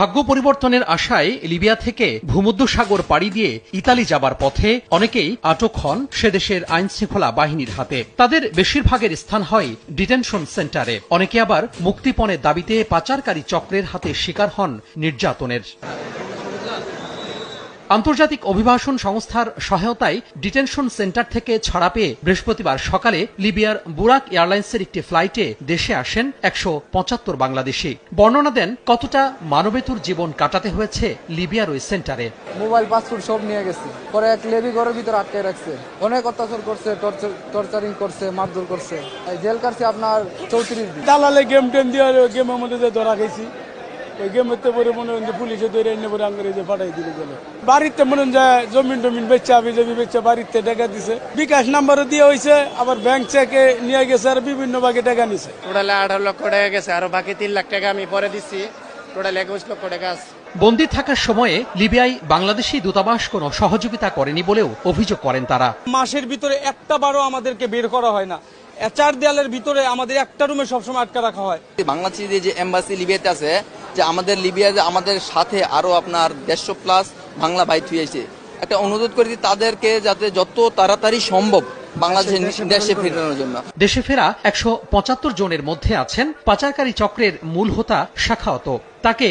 ভাগ্য পরিবর্তনের আশায় লিবিয়া থেকে ভূমধ্যসাগর পাড়ি দিয়ে ইতালি যাবার পথে অনেকেই আটক হন সে দেশের আইনশৃঙ্খলা বাহিনীর হাতে। তাদের বেশিরভাগের স্থান হয় ডিটেনশন সেন্টারে। অনেকে আবার মুক্তিপণের দাবিতে পাচারকারী চক্রের হাতে শিকার হন নির্যাতনের। আন্তর্জাতিক অভিবাসন সংস্থার সহায়তায় ডিটেনশন সেন্টার থেকে ছাড়া পেয়ে বৃহস্পতিবার সকালে লিবিয়ার বুরাক এয়ারলাইন্সের একটি ফ্লাইটে দেশে আসেন ১৭৫ বাংলাদেশি। বর্ণনা দেন কতটা মানবেতর জীবন কাটাতে হয়েছে লিবিয়ার ওই সেন্টারে। মোবাইল পাসপোর্ট সব নিয়ে গেছে, পরে এক লেবি ঘরের ভিতরে আটকে রাখছে, অনেক অত্যাচার করছে, টর্চারিং করছে, মারধর করছে। জেল কাটছে আপনার ৩৪ দিন। দালালে গেম টেম দিয়ে গেমের মধ্যে ধরা খাইছি। গেমেতে পরে মনে হয় পুলিশে ধরে এনে পরে আঙ্গুরে পাঠাই দিলে গেল। বাড়িতে মনে হয় জমিন টমিন বেচা জমি বেচা বাড়িতে টাকা দিছে, বিকাশ নাম্বারও দিয়ে হয়েছে, আবার ব্যাংক চেকে নিয়ে গেছে আর বিভিন্ন ভাগে টাকা নিছে। টোটালে ১৮ লক্ষ টাকা গেছে, আরো বাকি ৩ লাখ টাকা আমি পরে দিচ্ছি। টোটাল ২১ লক্ষ টাকা আছে। বন্দী থাকার সময়ে লিবিয়ায় বাংলাদেশি দূতাবাস কোনো সহযোগিতা করেনি বলেও অভিযোগ করেন তারা। মাসের ভিতরে একটা বারও আমাদেরকে বের করা হয় না। ৪ দেয়ালের ভিতরে আমাদের একটা রুমে সবসময় আটকা রাখা হয়। বাংলাদেশের যে এম্বাসি লিবিয়াতে আছে, যে আমাদের লিবিয়াতে আমাদের সাথে আরো আপনার ১৫০+ বাংলা ভাই থুয়েছে। একটা অনুরোধ করি তাদেরকে যাতে যত তাড়াতাড়ি সম্ভব বাংলাদেশের দেশে ফেরানোর জন্য। দেশে ফেরা ১৭৫ জনের মধ্যে আছেন পাচারকারী চক্রের মূল হোতা শাখাওয়াত। তাকে